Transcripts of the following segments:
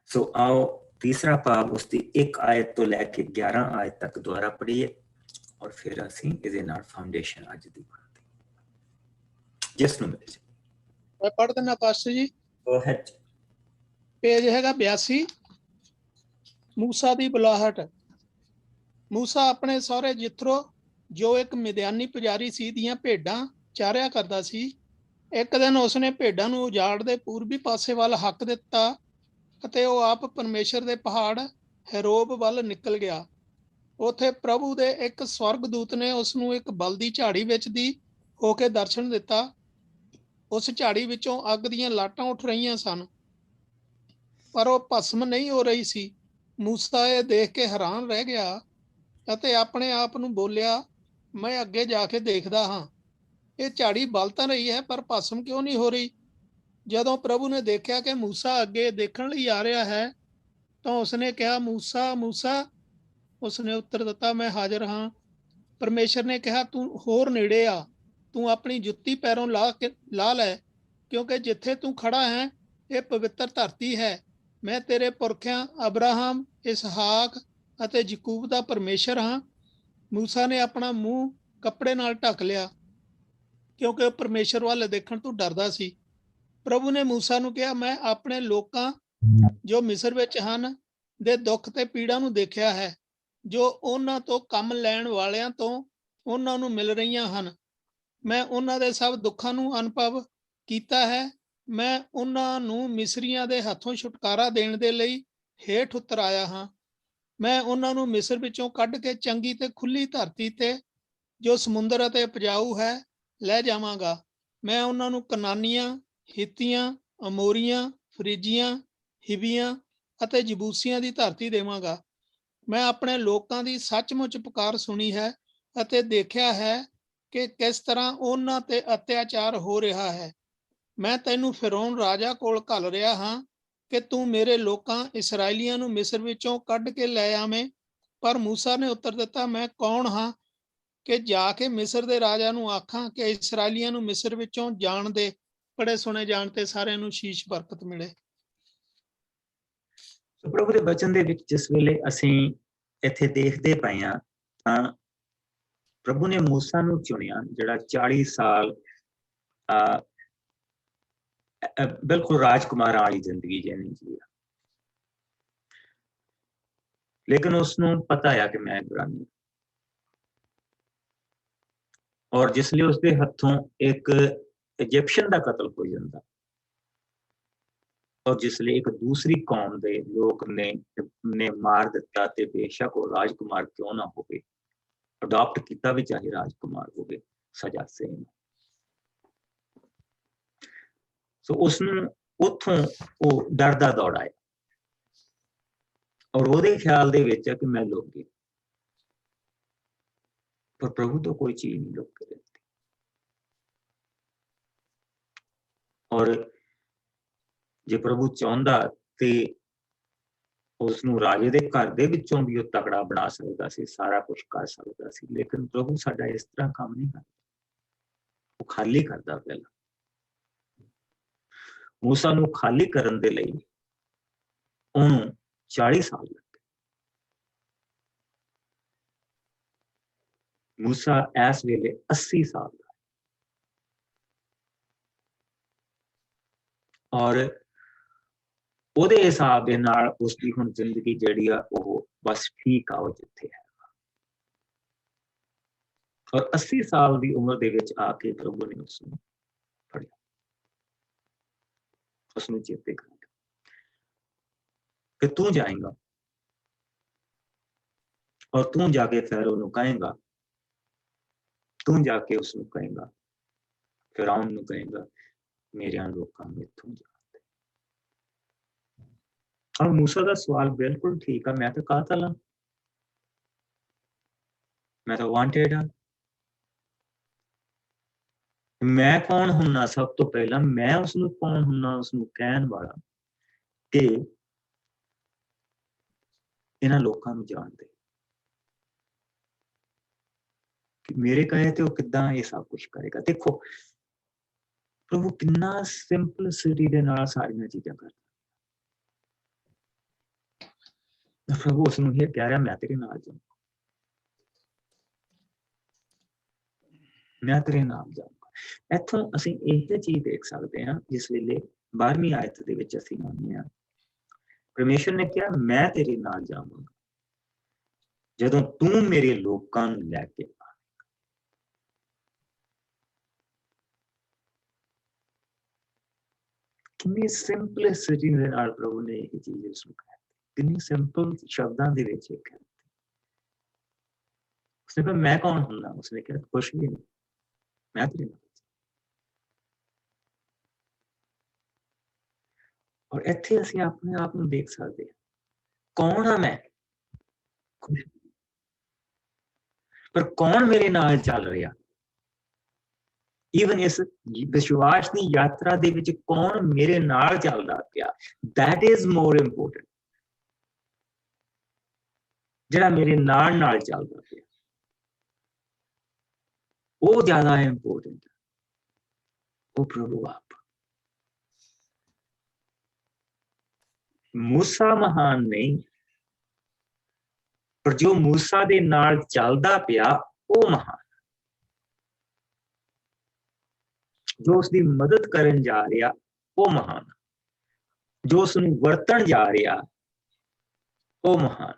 सो आओ तीसरा भाग उसकी 1 आयत तो लैके 11 आयत तक दोबारा पढ़िए और फिर असीं इहदे नाल फाउंडेशन अज दी बनाते जिस नूं मिल जाए। मैं पढ़ देना pastor ji. Go ahead. Page हैगा 82। मूसा दी बुलाहट। मूसा अपने सहुरे जिथरो जो एक मिद्यानी पुजारी सी ਦੀਆਂ ਭੇਡਾਂ ਚਾਰਿਆ ਕਰਦਾ ਸੀ। ਇੱਕ ਦਿਨ ਉਸਨੇ ਭੇਡਾਂ ਨੂੰ ਉਜਾੜ ਦੇ ਪੂਰਬੀ ਪਾਸੇ ਵੱਲ ਹੱਕ ਦਿੱਤਾ ਅਤੇ ਉਹ ਆਪ ਪਰਮੇਸ਼ਰ ਦੇ ਪਹਾੜ ਹੈਰੋਬ ਵੱਲ ਨਿਕਲ ਗਿਆ। ਉੱਥੇ ਪ੍ਰਭੂ ਦੇ ਇੱਕ ਸਵਰਗਦੂਤ ਨੇ ਉਸ ਨੂੰ ਇੱਕ ਬਲਦੀ ਝਾੜੀ ਵਿੱਚ ਦੀ ਹੋ ਕੇ ਦਰਸ਼ਨ ਦਿੱਤਾ। ਉਸ ਝਾੜੀ ਵਿੱਚੋਂ ਅੱਗ ਦੀਆਂ ਲਾਟਾਂ ਉੱਠ ਰਹੀਆਂ ਸਨ, ਪਰ ਉਹ ਭਸਮ ਨਹੀਂ ਹੋ ਰਹੀ ਸੀ। ਮੂਸਾ ਇਹ ਦੇਖ ਕੇ ਹੈਰਾਨ ਰਹਿ ਗਿਆ ਅਤੇ ਆਪਣੇ ਆਪ ਨੂੰ ਬੋਲਿਆ, ਮੈਂ ਅੱਗੇ ਜਾ ਕੇ ਦੇਖਦਾ ਹਾਂ, ਇਹ ਝਾੜੀ ਬਲ ਤਾਂ ਰਹੀ ਹੈ ਪਰ ਭਸਮ ਕਿਉਂ ਨਹੀਂ ਹੋ ਰਹੀ। ਜਦੋਂ ਪ੍ਰਭੂ ਨੇ ਦੇਖਿਆ ਕਿ ਮੂਸਾ ਅੱਗੇ ਦੇਖਣ ਲਈ ਆ ਰਿਹਾ ਹੈ ਤਾਂ ਉਸਨੇ ਕਿਹਾ, ਮੂਸਾ ਮੂਸਾ। ਉਸਨੇ ਉੱਤਰ ਦਿੱਤਾ, ਮੈਂ ਹਾਜ਼ਰ ਹਾਂ। ਪਰਮੇਸ਼ਰ ਨੇ ਕਿਹਾ, ਤੂੰ ਹੋਰ ਨੇੜੇ ਆ, ਤੂੰ ਆਪਣੀ ਜੁੱਤੀ ਪੈਰੋਂ ਲਾ ਲੈ, ਕਿਉਂਕਿ ਜਿੱਥੇ ਤੂੰ ਖੜਾ ਹੈ ਇਹ ਪਵਿੱਤਰ ਧਰਤੀ ਹੈ। ਮੈਂ ਤੇਰੇ ਪੁਰਖਿਆਂ ਅਬਰਾਹਮ, ਇਸਹਾਕ ਅਤੇ ਯਕੂਬ ਦਾ ਪਰਮੇਸ਼ਰ ਹਾਂ। ਮੂਸਾ ਨੇ ਆਪਣਾ ਮੂੰਹ ਕੱਪੜੇ ਨਾਲ ਢੱਕ ਲਿਆ ਕਿਉਂਕਿ ਉਹ ਪਰਮੇਸ਼ਰ ਵੱਲ ਦੇਖਣ ਤੋਂ ਡਰਦਾ ਸੀ। ਪ੍ਰਭੂ ਨੇ ਮੂਸਾ ਨੂੰ ਕਿਹਾ, ਮੈਂ ਆਪਣੇ ਲੋਕਾਂ ਜੋ ਮਿਸਰ ਵਿੱਚ ਹਨ ਦੇ ਦੁੱਖ ਤੇ ਪੀੜਾ ਨੂੰ ਦੇਖਿਆ ਹੈ, ਜੋ ਉਹਨਾਂ ਤੋਂ ਕੰਮ ਲੈਣ ਵਾਲਿਆਂ ਤੋਂ ਉਹਨਾਂ ਨੂੰ ਮਿਲ ਰਹੀਆਂ ਹਨ। ਮੈਂ ਉਹਨਾਂ ਦੇ ਸਭ ਦੁੱਖਾਂ ਨੂੰ ਅਨੁਭਵ ਕੀਤਾ ਹੈ। ਮੈਂ ਉਹਨਾਂ ਨੂੰ ਮਿਸਰੀਆਂ ਦੇ ਹੱਥੋਂ ਛੁਟਕਾਰਾ ਦੇਣ ਦੇ ਲਈ ਹੇਠ ਉਤਰ ਆਇਆ ਹਾਂ। ਮੈਂ ਉਹਨਾਂ ਨੂੰ ਮਿਸਰ ਵਿੱਚੋਂ ਕੱਢ ਕੇ ਚੰਗੀ ਤੇ ਖੁੱਲੀ ਧਰਤੀ ਤੇ ਜੋ ਸਮੁੰਦਰ ਅਤੇ ਉਪਜਾਊ ਹੈ ਲੈ ਜਾਵਾਂਗਾ। ਮੈਂ ਉਹਨਾਂ ਨੂੰ ਕਨਾਨੀਆਂ, ਹਿੱਤੀਆਂ, ਅਮੋਰੀਆਂ, ਫਰਿਜੀਆਂ, ਹਿਵੀਆਂ ਅਤੇ ਜਬੂਸੀਆਂ ਦੀ ਧਰਤੀ ਦੇਵਾਂਗਾ। ਮੈਂ ਆਪਣੇ ਲੋਕਾਂ ਦੀ ਸੱਚਮੁੱਚ ਪੁਕਾਰ ਸੁਣੀ ਹੈ ਅਤੇ ਦੇਖਿਆ ਹੈ ਕਿ ਕਿਸ ਤਰ੍ਹਾਂ ਉਹਨਾਂ ਤੇ ਅਤਿਆਚਾਰ ਹੋ ਰਿਹਾ ਹੈ। ਮੈਂ ਤੈਨੂੰ ਫਿਰੌਨ ਰਾਜਾ ਕੋਲ ਘੱਲ ਰਿਹਾ ਹਾਂ ਕਿ ਤੂੰ ਮੇਰੇ ਲੋਕਾਂ ਇਸਰਾਏਲੀਆਂ ਨੂੰ ਮਿਸਰ ਵਿੱਚੋਂ ਕੱਢ ਕੇ ਲੈ ਆਵੇਂ। ਪਰ ਮੂਸਾ ਨੇ ਉੱਤਰ ਦਿੱਤਾ, ਮੈਂ ਕੌਣ ਹਾਂ ਕਿ ਜਾ ਕੇ ਮਿਸਰ ਦੇ ਰਾਜਾ ਨੂੰ ਆਖਾਂ ਕਿ ਇਸਰਾਏਲੀਆਂ ਨੂੰ ਮਿਸਰ ਵਿੱਚੋਂ ਜਾਣ ਦੇ। ਪੜੇ ਸੁਣੇ ਜਾਣ ਤੇ ਸਾਰਿਆਂ ਨੂੰ ਸ਼ੀਸ਼ ਬਰਕਤ ਮਿਲੇ। ਪ੍ਰਭੂ ਦੇ ਬਚਨ ਦੇ ਵਿੱਚ ਜਿਸ ਵੇਲੇ ਅਸੀਂ ਇੱਥੇ ਦੇਖਦੇ ਪਏ ਹਾਂ ਤਾਂ ਪ੍ਰਭੂ ਨੇ ਮੂਸਾ ਨੂੰ ਚੁਣਿਆ, ਜਿਹੜਾ 40 ਸਾਲ ਬਿਲਕੁਲ ਰਾਜਕੁਮਾਰਾਂ ਵਾਲੀ ਜ਼ਿੰਦਗੀ ਜੀਣੀ ਜੀ। ਲੇਕਿਨ ਉਸਨੂੰ ਪਤਾ ਆ ਕਿ ਮੈਂ ਇਬਰਾਨੀ, ਔਰ ਜਿਸ ਲਈ ਉਸਦੇ ਹੱਥੋਂ ਇੱਕ ਇਜਿਪਸ਼ਨ ਦਾ ਕਤਲ ਹੋ ਜਾਂਦਾ ਔਰ ਜਿਸ ਲਈ ਇੱਕ ਦੂਸਰੀ ਕੌਮ ਦੇ ਲੋਕ ਨੇ ਮਾਰ ਦਿੱਤਾ ਤੇ ਬੇਸ਼ੱਕ ਉਹ ਰਾਜਕੁਮਾਰ ਕਿਉਂ ਨਾ ਹੋਵੇ, ਅਡਾਪਟ ਕੀਤਾ ਵੀ ਚਾਹੇ ਰਾਜਕੁਮਾਰ ਹੋਵੇ, ਸਜ਼ਾ ਸੇਮ। ਸੋ ਉਸਨੂੰ ਉੱਥੋਂ ਉਹ ਡਰਦਾ ਦੌੜਾਇਆ ਔਰ ਉਹਦੇ ਖਿਆਲ ਦੇ ਵਿੱਚ ਕਿ ਮੈਂ ਲੁਕ ਗਿਆ, ਪਰ ਪ੍ਰਭੂ ਤੋਂ ਕੋਈ ਚੀਜ਼ ਨਹੀਂ ਲੁਕ ਕੇ ਦਿੱਤੀ। ਔਰ ਜੇ ਪ੍ਰਭੂ ਚਾਹੁੰਦਾ ਤੇ ਉਸਨੂੰ ਰਾਜੇ ਦੇ ਘਰ ਦੇ ਵਿੱਚੋਂ ਵੀ ਉਹ ਤਕੜਾ ਬਣਾ ਸਕਦਾ ਸੀ, ਸਾਰਾ ਕੁਝ ਕਰ ਸਕਦਾ ਸੀ। ਲੇਕਿਨ ਪ੍ਰਭੂ ਸਾਡਾ ਇਸ ਤਰ੍ਹਾਂ ਕੰਮ ਨਹੀਂ ਕਰਦਾ, ਉਹ ਖਾਲੀ ਕਰਦਾ। ਪਹਿਲਾਂ ਮੂਸਾ ਨੂੰ ਖਾਲੀ ਕਰਨ ਦੇ ਲਈ ਉਹਨੂੰ 40 ਸਾਲ ਲੱਗੇ। ਮੂਸਾ ਇਸ ਵੇਲੇ 80 ਸਾਲ ਦਾ ਔਰ ਉਹਦੇ ਹਿਸਾਬ ਦੇ ਨਾਲ ਉਸਦੀ ਹੁਣ ਜ਼ਿੰਦਗੀ ਜਿਹੜੀ ਆ ਉਹ ਬਸ ਠੀਕ ਆ, ਉਹ ਜਿੱਥੇ ਹੈ। ਔਰ 80 ਸਾਲ ਦੀ ਉਮਰ ਦੇ ਵਿੱਚ ਆ ਕੇ ਪ੍ਰਭੂ ਨੇ ਉਸਨੂੰ ਫੜਿਆ, ਉਸਨੂੰ ਚੇਤੇ ਕਰ ਕਿ ਤੂੰ ਜਾਏਗਾ ਔਰ ਤੂੰ ਜਾ ਕੇ ਫੈਰੋ ਨੂੰ ਕਹੇਗਾ, ਤੂੰ ਜਾ ਕੇ ਉਸਨੂੰ ਕਹੇਗਾ, ਫਿਰੌਨ ਨੂੰ ਕਹੇਗਾ, ਮੇਰਿਆਂ ਲੋਕਾਂ ਨੂੰ ਇੱਥੋਂ ਜਾ। ਔਰ ਮੂਸਾ ਦਾ ਸਵਾਲ ਬਿਲਕੁਲ ਠੀਕ ਆ, ਮੈਂ ਤਾਂ ਕਾਤਲ ਹਾਂ, ਮੈਂ ਤਾਂ ਵਾਂਟਿਡ ਹਾਂ। ਮੈਂ ਕੌਣ ਹੁੰਨਾ? ਸਭ ਤੋਂ ਪਹਿਲਾਂ ਮੈਂ ਉਸਨੂੰ ਕੌਣ ਹੁੰਨਾ? ਉਸਨੂੰ ਕਹਿਣ ਵਾਲਾ ਕਿ ਇਹਨਾਂ ਲੋਕਾਂ ਨੂੰ ਜਾਣਦੇ ਕਿ ਮੇਰੇ ਕਹੇ ਤੇ ਉਹ ਕਿੱਦਾਂ ਇਹ ਸਭ ਕੁਛ ਕਰੇਗਾ। ਦੇਖੋ ਪ੍ਰਭੂ ਕਿੰਨਾ ਸਿੰਪਲਿਸਿਟੀ ਦੇ ਨਾਲ ਸਾਰੀਆਂ ਚੀਜ਼ਾਂ ਕਰਦਾ। ਪ੍ਰਭੂ ਉਸ ਨੂੰ ਇਹ ਕਹਿ ਰਿਹਾ, ਮੈਂ ਤੇਰੇ ਨਾਲ ਜਾਊਂਗਾ, ਮੈਂ ਤੇਰੇ ਨਾਲ ਜਾਊਂਗਾ। ਇੱਥੋਂ ਅਸੀਂ ਇਹ ਚੀਜ਼ ਦੇਖ ਸਕਦੇ ਹਾਂ, ਜਿਸ ਵੇਲੇ 12ਵੀਂ ਆਇਤ ਦੇ ਵਿੱਚ ਅਸੀਂ ਆਉਂਦੇ ਹਾਂ, ਪਰਮੇਸ਼ਰ ਨੇ ਕਿਹਾ ਮੈਂ ਤੇਰੇ ਨਾਲ ਜਾਵਾਂਗਾ ਜਦੋਂ ਤੂੰ ਮੇਰੇ ਲੋਕਾਂ ਨੂੰ ਲੈ ਕੇ ਆ। ਕਿੰਨੀ ਸਿੰਪਲਿਸਿਟੀ ਦੇ ਨਾਲ ਪ੍ਰਭੂ ਨੇ ਇਹ ਚੀਜ਼ ਉਸਨੂੰ ਕਹਿ ਦਿੱਤੀ, ਕਿੰਨੀ ਸਿੰਪਲ ਸ਼ਬਦਾਂ ਦੇ ਵਿੱਚ ਇਹ ਕਹਿ ਦਿੱਤੀ। ਉਸਨੇ ਕਿਹਾ ਮੈਂ ਕੌਣ ਹੁੰਦਾ? ਉਸਨੇ ਕਿਹਾ ਕੁਛ ਵੀ ਨਹੀਂ, ਮੈਂ ਤੇਰੇ ਨਾਲ। ਔਰ ਇੱਥੇ ਅਸੀਂ ਆਪਣੇ ਆਪ ਨੂੰ ਦੇਖ ਸਕਦੇ ਹਾਂ, ਕੌਣ ਆ ਮੈਂ? ਪਰ ਕੌਣ ਮੇਰੇ ਨਾਲ ਚੱਲ ਰਿਹਾ? ਈਵਨ ਇਸ ਵਿਸ਼ਵਾਸ ਦੀ ਯਾਤਰਾ ਦੇ ਵਿੱਚ ਕੌਣ ਮੇਰੇ ਨਾਲ ਚੱਲਦਾ ਪਿਆ, that is more important। ਜਿਹੜਾ ਮੇਰੇ ਨਾਲ ਚੱਲਦਾ ਪਿਆ ਉਹ ਜ਼ਿਆਦਾ ਇੰਪੋਰਟੈਂਟ, ਉਹ ਪ੍ਰਭੂ ਆਪ। मूसा महान नहीं, पर जो मूसा दे नाल चलदा पिया वो महान, जो उसकी मदद करन जा रहा वो महान, जो उसनूं वरतन जा रहा वो महान।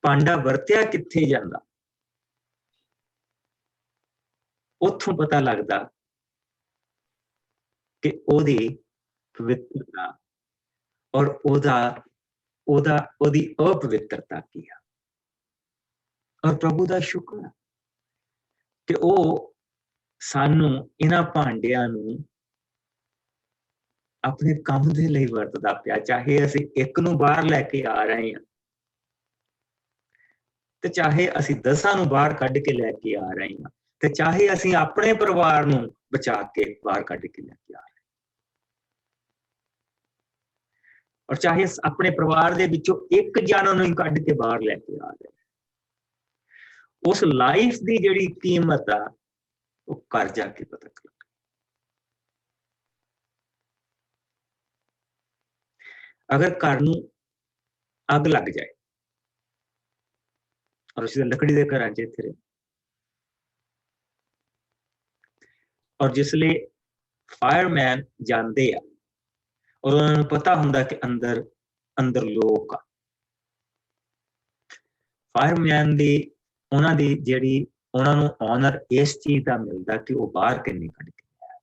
पांडा वरत्या कित्थे जांदा, उत्थों पता लगदा कि ओदी पवित्रता और ओदी अपवित्रता की है। और प्रभु का शुक्र है कि वो सानू इन्हां भांडियां नूं अपने काम दे लई वरतदा पिया, चाहे असीं एक नूं बाहर लैके आ रहे हैं ते चाहे असीं 10 नूं बाहर कढ के लैके आ रहे हैं ते चाहे असीं अपने परिवार नूं बचा के बाहर कढ के लैके आ रहे हैं, और चाहे अपने परिवार दे विचों एक जन नूं कढ के बाहर लैके आ रहे, उस लाइफ दी जिहड़ी कीमत आ वो कर जाके पता लगे। अगर घर नूं अग लग जाए और उस लकड़ी के घर च इत्थे, और जिसले फायरमैन जाते आ और उन्होंने पता हुंदा कि अंदर अंदर लोग आ, फायरमैन दी उन्हां दी जिहड़ी उन्हां नूं ऑनर इस चीज का मिलता कि वो बाहर किन्नी कढ के आया,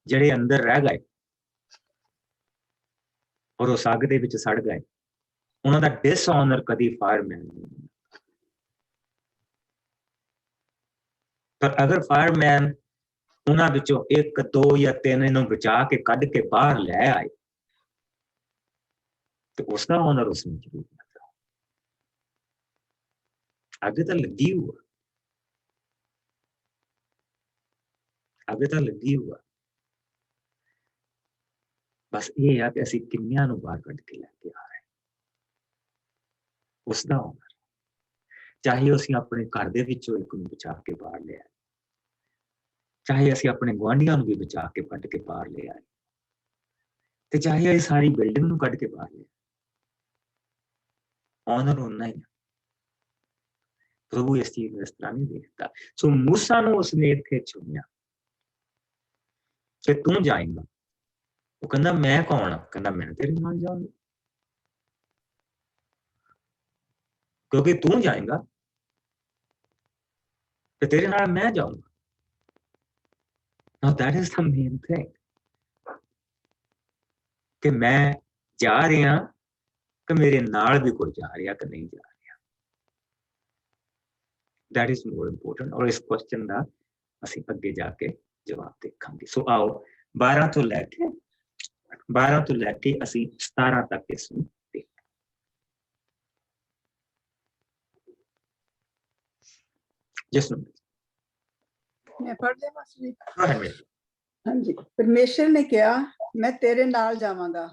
जिहड़े अंदर रह गए और उस अग दे विच सड़ गए, उन्हां दा डिसऑनर कदी फायरमैन नहीं। पर अगर फायरमैन उन्हां विचों 1 2 या 3 नूं बचा के कढ के बाहर लै आए तो उसका ऑनर उसमें जरूर मिलता। अगे तो लगी हुआ, अगे तो लगी हुआ, बस ये है कि असीं किन्नियां नूं बाहर कढ के लैके आ रहे, उसका ऑनर। चाहे असीं अपने घर दे विचों एक नूं बचा के बाहर ले आए, चाहे असीं अपने गुआंढियां नूं भी बचा के कढ के बाहर ले आए, ते चाहे असीं सारी बिल्डिंग नूं कढ के बाहर ले आए, ऑनर उन्ना ही। प्रभु इस चीज में इस तरह नहीं देखता। सो मूसा नूं उसने इत्थे चुनिया कि तू जाएगा, वो कहंदा मैं कौन आ? कहंदा मैं तेरे नाल जाऊंगा, क्योंकि तू जाएगा तो तेरे नाल मैं जाऊंगा। Now that is the main thing, कि मैं जा रहा कि मेरे नाल भी कोई जा रहा कि नहीं जा रहा, that is more important। और इस क्वेश्चन का असीं अगे जाके जवाब देखांगे। सो आओ 12 तो लैके असीं 17 तक इसनूं देखते। जिसनूं मैं पढ़ लिया मास्टर जी। हाँ जी। परमेश्वर ने कहा मैं तेरे नाल जावांगा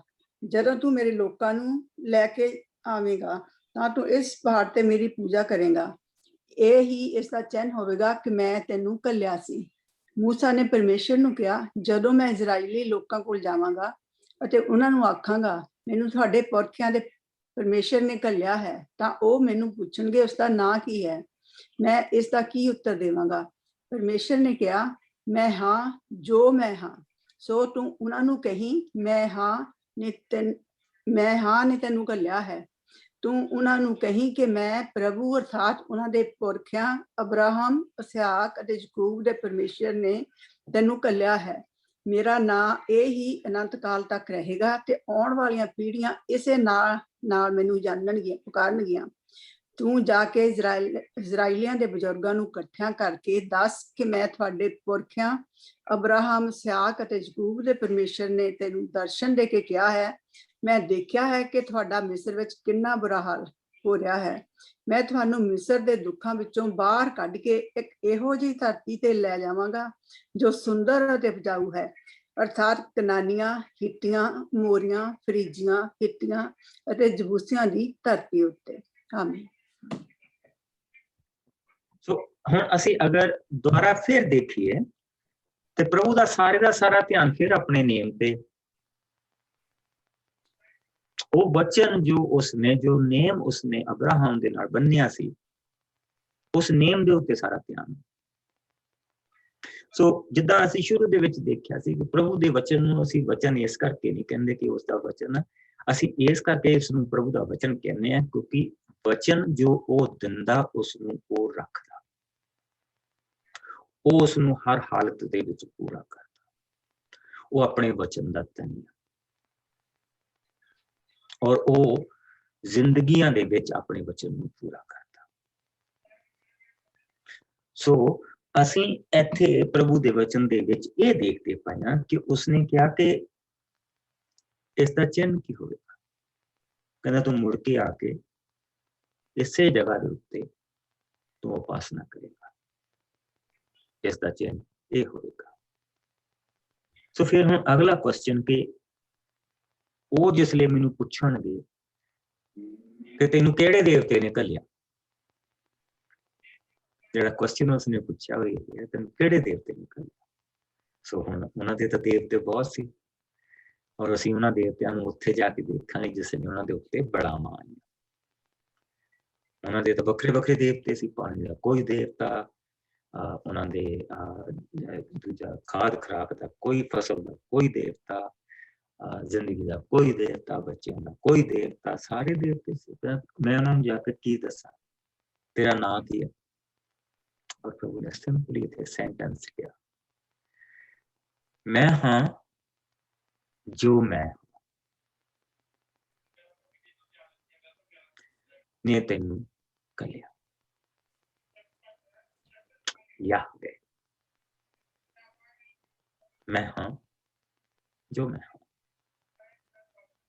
ਜਦੋਂ ਤੂੰ ਮੇਰੇ ਲੋਕਾਂ ਨੂੰ ਲੈ ਕੇ ਆਵੇਂਗਾ ਤਾਂ ਤੂੰ ਇਸ ਪਹਾੜ ਤੇ ਮੇਰੀ ਪੂਜਾ ਕਰੇਗਾ, ਇਹ ਹੀ ਇਸ ਦਾ ਚਿੰਨ੍ਹ ਹੋਵੇਗਾ ਕਿ ਮੈਂ ਤੈਨੂੰ ਘੱਲਿਆ ਸੀ। ਮੂਸਾ ਨੇ ਪਰਮੇਸ਼ਰ ਨੂੰ ਕਿਹਾ, ਜਦੋਂ ਮੈਂ ਇਜ਼ਰਾਈਲੀ ਲੋਕਾਂ ਕੋਲ ਜਾਵਾਂਗਾ ਅਤੇ ਉਹਨਾਂ ਨੂੰ ਆਖਾਂਗਾ, ਮੈਨੂੰ ਤੁਹਾਡੇ ਪੁਰਖਿਆਂ ਦੇ ਪਰਮੇਸ਼ਰ ਨੇ ਘੱਲਿਆ ਹੈ, ਤਾਂ ਉਹ ਮੈਨੂੰ ਪੁੱਛਣਗੇ, ਉਸ ਦਾ ਨਾਂ ਕੀ ਹੈ? ਮੈਂ ਇਸ ਦਾ ਕੀ ਉੱਤਰ ਦੇਵਾਂਗਾ? ਪਰਮੇਸ਼ਰ ਨੇ ਕਿਹਾ, ਮੈਂ ਹਾਂ ਜੋ ਮੈਂ ਹਾਂ। ਸੋ ਤੂੰ ਉਹਨਾਂ ਨੂੰ ਕਹੀਂ, ਮੈਂ ਹਾਂ ਨੇ ਤੈਨੂੰ ਘੱਲਿਆ ਹੈ। ਤੂੰ ਉਹਨਾਂ ਨੂੰ ਕਹੀਂ ਕਿ ਮੈਂ ਪ੍ਰਭੂ ਅਰਥਾਤ ਉਹਨਾਂ ਦੇ ਪੁਰਖਿਆਂ ਅਬਰਾਹਮ, ਇਸਹਾਕ ਅਤੇ ਯਾਕੂਬ ਦੇ ਪਰਮੇਸ਼ਰ ਨੇ ਤੈਨੂੰ ਘੱਲਿਆ ਹੈ। ਮੇਰਾ ਨਾਂ ਇਹ ਹੀ ਅਨੰਤ ਕਾਲ ਤੱਕ ਰਹੇਗਾ ਤੇ ਆਉਣ ਵਾਲੀਆਂ ਪੀੜ੍ਹੀਆਂ ਇਸੇ ਨਾਲ ਮੈਨੂੰ ਜਾਣਨਗੀਆਂ, ਪੁਕਾਰਨਗੀਆਂ। ਤੂੰ ਜਾ ਕੇ ਇਜ਼ਰਾਈਲੀਆਂ ਦੇ ਬਜ਼ੁਰਗਾਂ ਨੂੰ ਇਕੱਠਿਆਂ ਕਰਕੇ ਦੱਸ ਕਿ ਮੈਂ ਤੁਹਾਡੇ ਪੁਰਖਿਆਂ ਅਬਰਾਹਮ, ਇਸਹਾਕ ਅਤੇ ਯਾਕੂਬ ਦੇ ਪਰਮੇਸ਼ਰ ਨੇ ਤੈਨੂੰ ਦਰਸ਼ਨ ਦੇ ਕੇ ਕਿਹਾ ਹੈ, ਮੈਂ ਦੇਖਿਆ ਹੈ ਕਿ ਤੁਹਾਡਾ ਮਿਸਰ ਵਿੱਚ ਕਿੰਨਾ ਬੁਰਾ ਹਾਲ ਹੋ ਰਿਹਾ ਹੈ। ਮੈਂ ਤੁਹਾਨੂੰ ਮਿਸਰ ਦੇ ਦੁੱਖਾਂ ਵਿੱਚੋਂ ਬਾਹਰ ਕੱਢ ਕੇ ਇੱਕ ਇਹੋ ਜਿਹੀ ਧਰਤੀ ਤੇ ਲੈ ਜਾਵਾਂਗਾ ਜੋ ਸੁੰਦਰ ਅਤੇ ਉਪਜਾਊ ਹੈ, ਅਰਥਾਤ ਕਨਾਨੀਆਂ, ਹਿੱਤੀਆਂ, ਮੋਰੀਆਂ, ਫਰੀਜੀਆਂ, ਹਿੱਤੀਆਂ ਅਤੇ ਜਬੂਸੀਆਂ ਦੀ ਧਰਤੀ ਉੱਤੇ। ਆਮੀਨ। ਸੋ ਹੁਣ ਅਸੀਂ ਅਗਰ ਦੁਬਾਰਾ ਫਿਰ ਦੇਖੀਏ ਤੇ ਪ੍ਰਭੂ ਦਾ ਸਾਰਾ ਧਿਆਨ ਫਿਰ ਆਪਣੇ ਨੇਮ ਤੇ, ਉਹ ਬਚਨ ਜੋ ਨੇਮ ਉਸਨੇ ਅਬਰਾਹਮ ਦੇ ਨਾਲ ਬੰਨਿਆ ਸੀ, ਉਸ ਨੇਮ ਦੇ ਉੱਤੇ ਸਾਰਾ ਧਿਆਨ। ਸੋ ਜਿੱਦਾਂ ਅਸੀਂ ਸ਼ੁਰੂ ਦੇ ਵਿੱਚ ਦੇਖਿਆ ਸੀ ਕਿ ਪ੍ਰਭੂ ਦੇ ਵਚਨ ਨੂੰ ਅਸੀਂ ਵਚਨ ਇਸ ਕਰਕੇ ਨਹੀਂ ਕਹਿੰਦੇ ਕਿ ਉਸ ਦਾ ਵਚਨ, ਅਸੀਂ ਇਸ ਕਰਕੇ ਇਸ ਨੂੰ ਪ੍ਰਭੂ ਦਾ ਵਚਨ ਕਹਿੰਦੇ ਹਾਂ ਕਿਉਂਕਿ ਵਚਨ ਜੋ ਉਹ ਦਿੰਦਾ ਉਸ ਨੂੰ ਉਹ ਰੱਖਦਾ, ਉਹ ਉਸ ਨੂੰ ਹਰ ਹਾਲਤ ਦੇ ਵਿੱਚ ਪੂਰਾ ਕਰਦਾ। ਉਹ ਆਪਣੇ ਵਚਨ ਦਾ ਧਨੀ ਹੈ ਔਰ ਉਹ ਜ਼ਿੰਦਗੀਆਂ ਦੇ ਵਿੱਚ ਆਪਣੇ ਵਚਨ ਨੂੰ ਪੂਰਾ ਕਰਦਾ। ਸੋ ਅਸੀਂ ਇੱਥੇ ਪ੍ਰਭੂ ਦੇ ਵਚਨ ਦੇ ਵਿੱਚ ਇਹ ਦੇਖਦੇ ਪਏ ਹਾਂ ਕਿ ਉਸਨੇ ਕਿਹਾ ਕਿ ਇਸ ਦਾ ਚਿੰਨ੍ਹ ਕੀ ਹੋਵੇਗਾ। ਕਹਿੰਦਾ ਤੂੰ ਮੁੜ ਕੇ ਆ ਕੇ ਇਸੇ ਜਗ੍ਹਾ ਦੇ ਉੱਤੇ ਤੂੰ ਉਪਾਸਨਾ ਕਰੇਗਾ, ਇਸ ਦਾ ਚਿੰਨ੍ਹ ਇਹ ਹੋਵੇਗਾ। ਸੋ ਫਿਰ ਹੁਣ ਅਗਲਾ ਕੁਐਸਚਨ ਕਿ ਉਹ ਜਿਸ ਲਈ ਮੈਨੂੰ ਪੁੱਛਣਗੇ ਕਿ ਤੈਨੂੰ ਕਿਹੜੇ ਦੇਵਤੇ ਨੇ ਘੱਲਿਆ, ਜਿਹੜਾ ਕੁਐਸਚਨ ਉਸਨੇ ਪੁੱਛਿਆ ਹੋਇਆ ਤੈਨੂੰ ਕਿਹੜੇ ਦੇਵਤੇ ਨੇ ਘੱਲਿਆ। ਸੋ ਹੁਣ ਉਹਨਾਂ ਦੇ ਤਾਂ ਦੇਵਤੇ ਬਹੁਤ ਸੀ ਔਰ ਅਸੀਂ ਉਹਨਾਂ ਦੇਵਤਿਆਂ ਨੂੰ ਉੱਥੇ ਜਾ ਕੇ ਦੇਖਾਂਗੇ ਜਿਸ ਨੇ ਉਹਨਾਂ ਦੇ ਉੱਤੇ ਬੜਾ ਮਾਣ। ਉਹਨਾਂ ਦੇ ਤਾਂ ਵੱਖਰੇ ਵੱਖਰੇ ਦੇਵਤੇ ਸੀ, ਪਾਣੀ ਦਾ ਕੋਈ ਦੇਵਤਾ, ਉਹਨਾਂ ਦੇ ਦੂਜਾ ਖਾਦ ਖੁਰਾਕ ਦਾ ਕੋਈ, ਫਸਲ ਦਾ ਕੋਈ ਦੇਵਤਾ, ਜ਼ਿੰਦਗੀ ਦਾ ਕੋਈ ਦੇਵਤਾ, ਬੱਚਿਆਂ ਦਾ ਕੋਈ ਦੇਵਤਾ, ਸਾਰੇ ਦੇਵਤੇ ਸੀ। ਮੈਂ ਉਹਨਾਂ ਨੂੰ ਜਾ ਕੇ ਕੀ ਦੱਸਾਂ, ਤੇਰਾ ਨਾਂ ਕੀ ਹੈ? ਔਰ ਪ੍ਰਭੂ ਨੇ ਸਿੰਪਲੀ ਇੱਥੇ ਸੈਂਟੈਂਸ ਕਿਹਾ, ਮੈਂ ਹਾਂ ਜੋ ਮੈਂ ਨੇ ਤੈਨੂੰ ਘੱਲਿਆ। याहवे, मैं हाँ जो मैं हूं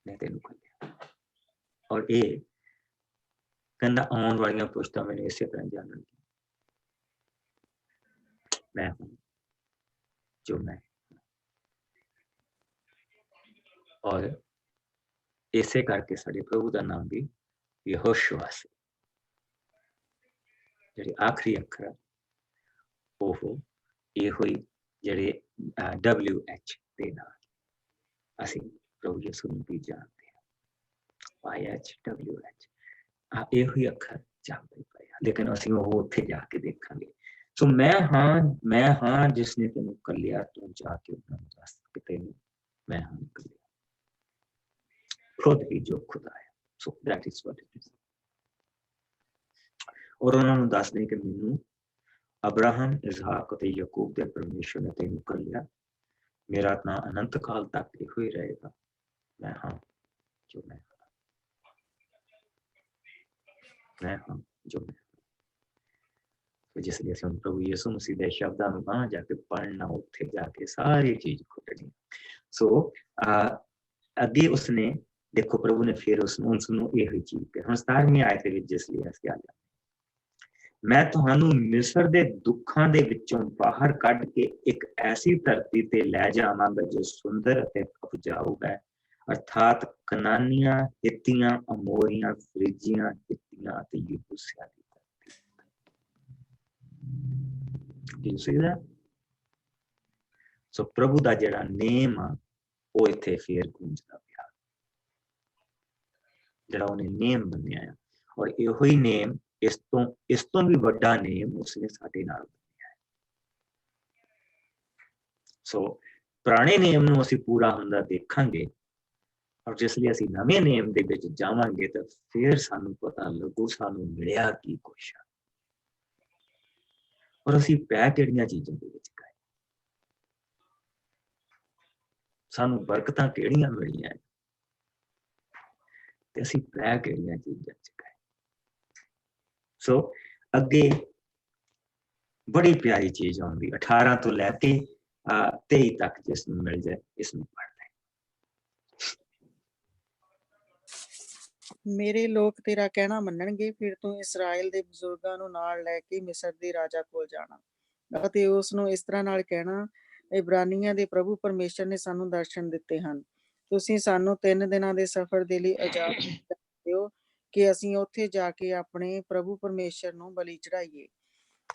ने तेनू घल्लिया। और ये कहना आने वाली पुश्तां मैंने इसे तरह जानन, मैं हूं जो मैं। और इसे करके साडे प्रभु का नाम भी यहोशुआ से, जिहड़े आखिरी अखर ਉਹ ਇਹੋ ਹੀ ਜਿਹੜੇ WH ਦੇ ਨਾਲ ਅਸੀਂ ਪ੍ਰਭੂ ਯਿਸੂ ਨੂੰ ਵੀ ਜਾਣਦੇ ਹਾਂ, IHWH ਇਹੋ ਹੀ ਅੱਖਰ ਚੱਲਦੇ ਪਏ ਆ, ਲੇਕਿਨ ਅਸੀਂ ਉਹ ਉੱਥੇ ਜਾ ਕੇ ਦੇਖਾਂਗੇ। ਸੋ ਮੈਂ ਹਾਂ ਜਿਸ ਨੇ ਤੈਨੂੰ ਘੱਲਿਆ, ਤੂੰ ਜਾ ਕੇ ਉਹਨਾਂ ਨੂੰ ਦੱਸ ਕਿ ਤੈਨੂੰ ਮੈਂ ਹਾਂ ਘੱਲਿਆ, ਖੁਦ ਹੀ ਜੋ ਖੁਦਾ ਹੈ। So that is what it is. ਔਰ ਉਹਨਾਂ ਨੂੰ ਦੱਸ ਦੇ ਕਿ ਮੈਨੂੰ अब्राहम, इसहाक और याकूब के परमेश्वर ने तेनू घल्लिया, मेरा ਨਾਂ अनंत काल तक ਇਹੋ ਹੀ ਰਹੇਗਾ, मैं हाँ जो मैं हाँ, मैं हाँ जो मैं हाँ। जिस लिए हम प्रभु यीशु मसीह ਦੇ ਸ਼ਬਦਾਂ ਨੂੰ ਨਾ ਜਾ ਕੇ ਪੜ੍ਹਨਾ, ਉੱਥੇ ਜਾ ਕੇ ਸਾਰੀ ਚੀਜ਼ ਖੁੱਲਣੀ। ਸੋ ਅੱਗੇ ਉਸਨੇ ਦੇਖੋ ਪ੍ਰਭੂ ਨੇ ਫਿਰ ਉਸਨੂੰ ਇਹੋ ਹੀ ਚੀਜ਼ ਕਿਹਾ। ਹੁਣ 17ਵੀਂ ਆਇਤ ਦੇ ਵਿੱਚ ਜਿਸ ਲਈ ਅਸੀਂ ਆ ਜਾਂਦੇ, मैं तुहानू मिस्र दे दुखां दे विचों बाहर कढ़ के एक ऐसी धरती ते लै जावांगा जो सुंदर अते उपजाऊ है, अर्थात कनानियां, हित्तियां, अमोरियां, फ्रिजियां, हित्तियां अते यबूसियां दी धरती। Do you see that? ਸੋ ਪ੍ਰਭੂ ਦਾ ਜਿਹੜਾ ਨੇਮ ਆ ਉਹ ਇੱਥੇ ਫੇਰ ਗੂੰਜਦਾ ਪਿਆ, ਜਿਹੜਾ ਉਹਨੇ ਨੇਮ ਬੰਨਿਆ ਆ। ਔਰ ਇਹੋ ਹੀ ਨੇਮ, ਇਸ ਤੋਂ ਵੀ ਵੱਡਾ ਨੇਮ ਉਸਨੇ ਸਾਡੇ ਨਾਲ ਬੰਨਿਆ ਹੈ। ਸੋ ਪੁਰਾਣੇ ਨੇਮ ਨੂੰ ਅਸੀਂ ਪੂਰਾ ਹੁੰਦਾ ਦੇਖਾਂਗੇ, ਔਰ ਜਿਸ ਲਈ ਅਸੀਂ ਨਵੇਂ ਨੇਮ ਦੇ ਵਿੱਚ ਜਾਵਾਂਗੇ ਤਾਂ ਫਿਰ ਸਾਨੂੰ ਪਤਾ ਲੱਗੂ ਸਾਨੂੰ ਮਿਲਿਆ ਕੀ ਕੁਛ ਆ, ਔਰ ਅਸੀਂ ਪੈ ਕਿਹੜੀਆਂ ਚੀਜ਼ਾਂ ਦੇ ਵਿੱਚ ਗਏ, ਸਾਨੂੰ ਬਰਕਤਾਂ ਕਿਹੜੀਆਂ ਮਿਲੀਆਂ ਤੇ ਅਸੀਂ ਪੈ ਕਿਹੜੀਆਂ ਚੀਜ਼ਾਂ ਚ ਗਏ। ਸੋ ਅੱਗੇ ਬੜੀ ਪਿਆਰੀ ਚੀਜ਼ ਆਉਂਦੀ 18 ਤੋਂ ਲੈ ਕੇ 23 ਤੱਕ, ਜਿਸ ਨੂੰ ਮਿਲ ਜਾਏ ਇਸ ਨੂੰ ਪੜ੍ਹ ਲੈ। ਮੇਰੇ ਲੋਕ ਤੇਰਾ ਕਹਿਣਾ ਮੰਨਣਗੇ, ਫਿਰ ਤੂੰ ਇਸਰਾਇਲ ਦੇ ਬਜ਼ੁਰਗਾਂ ਨੂੰ ਨਾਲ ਲੈ ਕੇ ਮਿਸਰ ਦੇ ਰਾਜਾ ਕੋਲ ਜਾਣਾ ਅਤੇ ਉਸ ਨੂੰ ਇਸ ਤਰ੍ਹਾਂ ਨਾਲ ਕਹਿਣਾ, ਇਬਰਾਨੀਆਂ ਦੇ ਪ੍ਰਭੂ ਪਰਮੇਸ਼ਰ ਨੇ ਸਾਨੂੰ ਦਰਸ਼ਨ ਦਿੱਤੇ ਹਨ। ਤੁਸੀਂ ਸਾਨੂੰ 3 ਦਿਨਾਂ ਦੇ ਸਫ਼ਰ ਦੇ ਲਈ ਇਜਾਜ਼ਤ ਦਿਓ ਕਿ ਅਸੀਂ ਉੱਥੇ ਜਾ ਕੇ ਆਪਣੇ ਪ੍ਰਭੂ ਪਰਮੇਸ਼ਰ ਨੂੰ ਬਲੀ ਚੜਾਈਏ।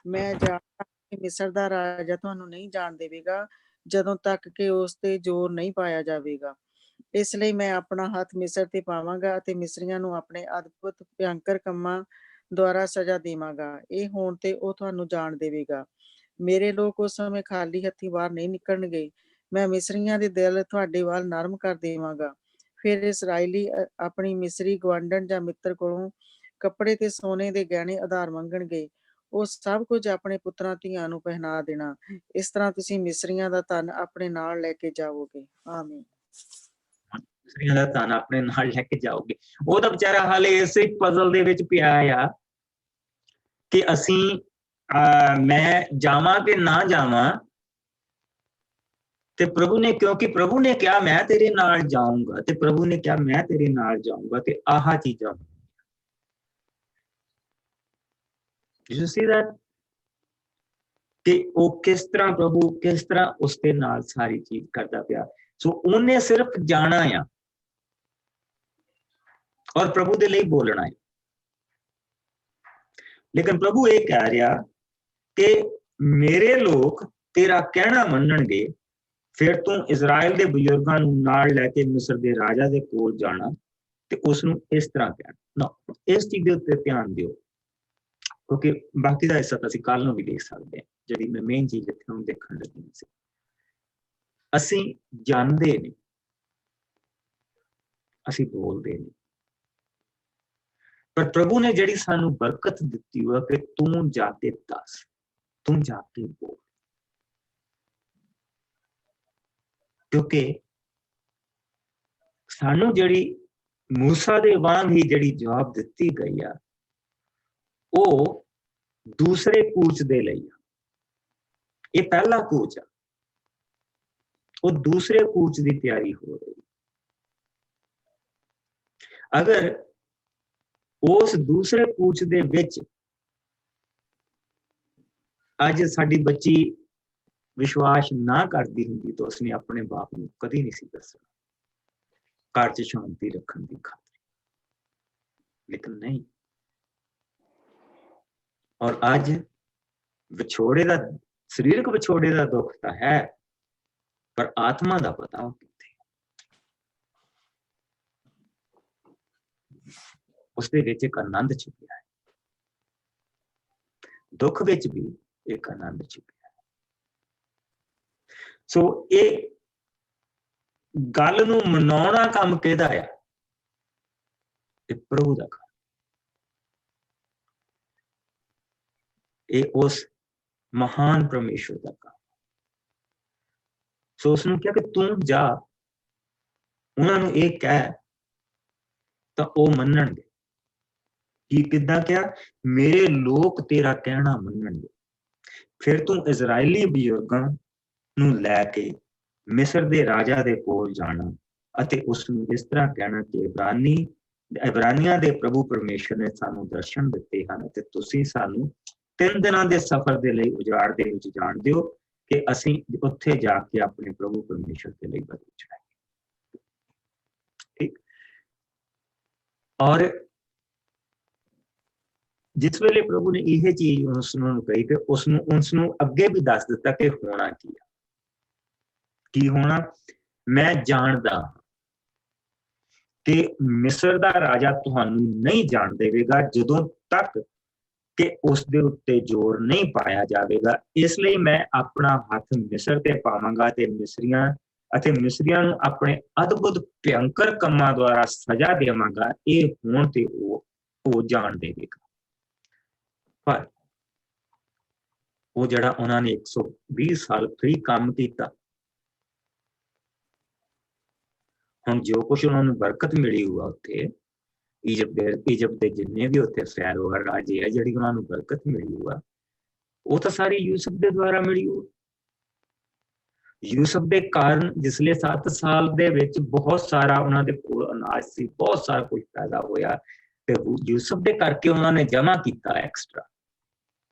ਮੈਂ ਜਾਣਦਾ ਕਿ ਮਿਸਰ ਦਾ ਰਾਜਾ ਤੁਹਾਨੂੰ ਨਹੀਂ ਜਾਣ ਦੇਵੇਗਾ ਜਦੋਂ ਤੱਕ ਕਿ ਉਸ ਤੇ ਜ਼ੋਰ ਨਹੀਂ ਪਾਇਆ ਜਾਵੇਗਾ। ਇਸ ਲਈ ਮੈਂ ਆਪਣਾ ਹੱਥ ਮਿਸਰ ਤੇ ਪਾਵਾਂਗਾ ਅਤੇ ਮਿਸਰੀਆਂ ਨੂੰ ਆਪਣੇ ਅਦਭੁਤ ਭਿਅੰਕਰ ਕੰਮਾਂ ਦੁਆਰਾ ਸਜ਼ਾ ਦੇਵਾਂਗਾ। ਇਹ ਹੋਣ ਤੇ ਉਹ ਤੁਹਾਨੂੰ ਜਾਣ ਦੇਵੇਗਾ। ਮੇਰੇ ਲੋਕ ਉਸ ਸਮੇਂ ਖਾਲੀ ਹੱਥੀਂ ਬਾਹਰ ਨਹੀਂ ਨਿਕਲਣਗੇ। ਮੈਂ ਮਿਸਰੀਆਂ ਦੇ ਦਿਲ ਤੁਹਾਡੇ ਵੱਲ ਨਰਮ ਕਰ ਦੇਵਾਂਗਾ। ਫਿਰ ਇਸਰਾਏਲੀ ਆਪਣੀ ਮਿਸਰੀ ਗੁਆਂਢਣ ਜਾਂ ਮਿੱਤਰ ਕੋਲੋਂ ਕੱਪੜੇ ਤੇ ਸੋਨੇ ਦੇ ਗਹਿਣੇ ਉਧਾਰ ਮੰਗਣਗੇ। ਉਹ ਸਭ ਕੁਝ ਆਪਣੇ ਪੁੱਤਰਾਂ ਧੀਆਂ ਨੂੰ ਪਹਿਨਾ ਦੇਣਾ। ਇਸ ਤਰ੍ਹਾਂ ਤੁਸੀਂ ਮਿਸਰੀਆਂ ਦਾ ਧਨ ਆਪਣੇ ਨਾਲ ਲੈ ਕੇ ਜਾਵੋਗੇ। ਆਮੀਨ। ਮਿਸਰੀਆਂ ਦਾ ਧਨ ਆਪਣੇ ਨਾਲ ਲੈ ਕੇ ਜਾਓਗੇ। ਉਹ ਤਾਂ ਵਿਚਾਰਾ ਹਾਲੇ ਇਸੇ ਪਜ਼ਲ ਦੇ ਵਿੱਚ ਪਿਆ ਆ ਕਿ ਅਸੀਂ ਮੈਂ ਜਾਵਾਂ ਕਿ ਨਾ ਜਾਵਾਂ, ਤੇ ਪ੍ਰਭੂ ਨੇ, ਕਿਉਂਕਿ ਪ੍ਰਭੂ ਨੇ ਕਿਹਾ ਮੈਂ ਤੇਰੇ ਨਾਲ ਜਾਊਂਗਾ, ਤੇ ਪ੍ਰਭੂ ਨੇ ਕਿਹਾ ਮੈਂ ਤੇਰੇ ਨਾਲ ਜਾਊਂਗਾ, ਤੇ ਆਹ ਚੀਜ਼ਾਂ you see that ਕਿ ਉਹ ਕਿਸ ਤਰ੍ਹਾਂ ਪ੍ਰਭੂ ਕਿਸ ਤਰ੍ਹਾਂ ਉਸਦੇ ਨਾਲ ਸਾਰੀ ਚੀਜ਼ ਕਰਦਾ ਪਿਆ। ਸੋ ਉਹਨੇ ਸਿਰਫ ਜਾਣਾ ਆ ਔਰ ਪ੍ਰਭੂ ਦੇ ਲਈ ਬੋਲਣਾ ਹੈ। ਲੇਕਿਨ ਪ੍ਰਭੂ ਇਹ ਕਹਿ ਰਿਹਾ ਕਿ ਮੇਰੇ ਲੋਕ ਤੇਰਾ ਕਹਿਣਾ ਮੰਨਣਗੇ, ਫਿਰ ਤੂੰ ਇਜ਼ਰਾਈਲ ਦੇ ਬਜ਼ੁਰਗਾਂ ਨੂੰ ਨਾਲ ਲੈ ਕੇ ਮਿਸਰ ਦੇ ਰਾਜਾ ਦੇ ਕੋਲ ਜਾਣਾ ਤੇ ਉਸ ਨੂੰ ਇਸ ਤਰ੍ਹਾਂ ਕਹਿਣਾ। ਇਸ ਚੀਜ਼ ਦੇ ਉੱਤੇ ਧਿਆਨ ਦਿਓ, ਕਿਉਂਕਿ ਬਾਕੀ ਦਾ ਹਿੱਸਾ ਤਾਂ ਅਸੀਂ ਕੱਲ ਨੂੰ ਵੀ ਦੇਖ ਸਕਦੇ ਹਾਂ। ਜਿਹੜੀ ਮੈਂ ਮੇਨ ਚੀਜ਼ ਇੱਥੇ ਹੁਣ ਦੇਖਣ ਲੱਗੀ ਸੀ, ਅਸੀਂ ਜਾਣਦੇ ਨਹੀਂ, ਅਸੀਂ ਬੋਲਦੇ ਨਹੀਂ, ਪਰ ਪ੍ਰਭੂ ਨੇ ਜਿਹੜੀ ਸਾਨੂੰ ਬਰਕਤ ਦਿੱਤੀ ਹੋਇਆ ਕਿ ਤੂੰ ਜਾ ਕੇ ਦੱਸ, ਤੂੰ ਜਾ ਕੇ ਬੋਲ। ਕਿਉਂਕਿ ਸਾਨੂੰ ਜਿਹੜੀ ਮੂਸਾ ਦੇ ਵਾਂਗ ਹੀ ਜਿਹੜੀ ਜਵਾਬ ਦਿੱਤੀ ਗਈ ਆ, ਉਹ ਦੂਸਰੇ ਕੂਚ ਦੇ ਲਈ ਆ। ਇਹ ਪਹਿਲਾ ਕੂਚ ਆ, ਉਹ ਦੂਸਰੇ ਕੂਚ ਦੀ ਤਿਆਰੀ ਹੋ ਰਹੀ। ਅਗਰ ਉਸ ਦੂਸਰੇ ਕੂਚ ਦੇ ਵਿੱਚ ਅੱਜ ਸਾਡੀ ਬੱਚੀ ਵਿਸ਼ਵਾਸ ਨਾ ਕਰਦੀ ਹੁੰਦੀ ਤਾਂ ਉਸਨੇ ਆਪਣੇ ਬਾਪ ਨੂੰ ਕਦੀ ਨਹੀਂ ਸੀ ਦੱਸਣਾ, ਘਰ 'ਚ ਸ਼ਾਂਤੀ ਰੱਖਣ ਦੀ ਖਾਤਰ। ਲੇਕਿਨ ਨਹੀਂ, ਔਰ ਅੱਜ ਵਿਛੋੜੇ ਦਾ, ਸਰੀਰਕ ਵਿਛੋੜੇ ਦਾ ਦੁੱਖ ਤਾਂ ਹੈ, ਪਰ ਆਤਮਾ ਦਾ ਪਤਾ ਉਹ ਕਿੱਥੇ। ਉਸਦੇ ਵਿੱਚ ਇੱਕ ਆਨੰਦ ਛੁਪਿਆ ਹੈ, ਦੁੱਖ ਵਿੱਚ ਵੀ ਇੱਕ ਆਨੰਦ ਛੁਪਿਆ ਹੈ। ਸੋ ਇਹ ਗੱਲ ਨੂੰ ਮਨਾਉਣਾ ਕੰਮ ਕਿਹਦਾ ਆ? ਇਹ ਪ੍ਰਭੂ ਦਾ ਕੰਮ। ਇਹ ਉਸ ਮਹਾਨ ਪਰਮੇਸ਼ਵਰ ਦਾ ਕੰਮ। ਸੋ ਉਸਨੂੰ ਕਿਹਾ ਕਿ ਤੂੰ ਜਾ, ਉਹਨਾਂ ਨੂੰ ਇਹ ਕਹਿ, ਤਾਂ ਉਹ ਮੰਨਣਗੇ। ਕੀ ਕਿੱਦਾਂ ਕਿਹਾ? ਮੇਰੇ ਲੋਕ ਤੇਰਾ ਕਹਿਣਾ ਮੰਨਣਗੇ, ਫਿਰ ਤੂੰ ਇਜ਼ਰਾਈਲੀ ਬਜ਼ੁਰਗਾਂ ਨੂੰ ਲੈ ਕੇ ਮਿਸਰ ਦੇ ਰਾਜਾ ਦੇ ਕੋਲ ਜਾਣਾ ਅਤੇ ਉਸ ਨੂੰ ਇਸ ਤਰ੍ਹਾਂ ਕਹਿਣਾ ਕਿ ਇਬਰਾਨੀਆਂ ਦੇ ਪ੍ਰਭੂ ਪਰਮੇਸ਼ਰ ਨੇ ਸਾਨੂੰ ਦਰਸ਼ਨ ਦਿੱਤੇ ਹਨ ਅਤੇ ਤੁਸੀਂ ਸਾਨੂੰ 3 ਦਿਨਾਂ ਦੇ ਸਫ਼ਰ ਦੇ ਲਈ ਉਜਾੜ ਦੇ ਵਿੱਚ ਜਾਣ ਦਿਓ ਕਿ ਅਸੀਂ ਉੱਥੇ ਜਾ ਕੇ ਆਪਣੇ ਪ੍ਰਭੂ ਪਰਮੇਸ਼ਰ ਦੇ ਲਈ ਬਲੀ ਚੜਾਈਏ। ਠੀਕ। ਔਰ ਜਿਸ ਵੇਲੇ ਪ੍ਰਭੂ ਨੇ ਇਹ ਚੀਜ਼ ਉਸ ਨੂੰ ਕਹੀ ਤੇ ਉਸ ਨੂੰ ਅੱਗੇ ਵੀ ਦੱਸ ਦਿੱਤਾ ਕਿ ਹੋਣਾ ਕੀ ਹੈ। ਕੀ ਹੋਣਾ? ਮੈਂ ਜਾਣਦਾ ਕਿ ਮਿਸਰ ਦਾ ਰਾਜਾ ਤੁਹਾਨੂੰ ਨਹੀਂ ਜਾਣ ਦੇਵੇਗਾ ਜਦੋਂ ਤੱਕ ਕਿ ਉਸ ਦੇ ਉੱਤੇ ਜ਼ੋਰ ਨਹੀਂ ਪਾਇਆ ਜਾਵੇਗਾ। ਇਸ ਲਈ ਮੈਂ ਆਪਣਾ ਹੱਥ ਮਿਸਰ ਤੇ ਪਾਵਾਂਗਾ ਤੇ ਮਿਸਰੀਆਂ ਨੂੰ ਆਪਣੇ ਅਦਭੁਤ ਭਿਅੰਕਰ ਕੰਮਾਂ ਦੁਆਰਾ ਸਜ਼ਾ ਦੇਵਾਂਗਾ। ਇਹ ਹੋਣ ਤੇ ਉਹ ਜਾਣ ਦੇਵੇਗਾ। ਪਰ ਉਹ ਜਿਹੜਾ ਉਹਨਾਂ ਨੇ 120 ਸਾਲ ਫ੍ਰੀ ਕੰਮ ਕੀਤਾ, ਹੁਣ ਜੋ ਕੁਛ ਉਹਨਾਂ ਨੂੰ ਬਰਕਤ ਮਿਲੀ ਹੋਆ ਉੱਥੇ ਇਜਿਪਟ ਦੇ ਜਿੰਨੇ ਵੀ ਉੱਥੇ ਫੈਰੋ ਰਾਜੇ ਆ, ਜਿਹੜੀ ਉਹਨਾਂ ਨੂੰ ਬਰਕਤ ਮਿਲੀ ਹੋਆ, ਉਹ ਤਾਂ ਸਾਰੀ ਯੂਸਫ ਦੇ ਦੁਆਰਾ ਮਿਲੀ ਹੋ। ਯੂਸਫ ਦੇ ਕਾਰਨ ਜਿਸਲੇ 7 ਸਾਲ ਦੇ ਵਿੱਚ ਬਹੁਤ ਸਾਰਾ ਉਹਨਾਂ ਦੇ ਕੋਲ ਅਨਾਜ ਸੀ, ਬਹੁਤ ਸਾਰਾ ਕੁਝ ਪੈਦਾ ਹੋਇਆ, ਤੇ ਯੂਸਫ ਦੇ ਕਰਕੇ ਉਹਨਾਂ ਨੇ ਜਮਾ ਕੀਤਾ ਐਕਸਟਰਾ।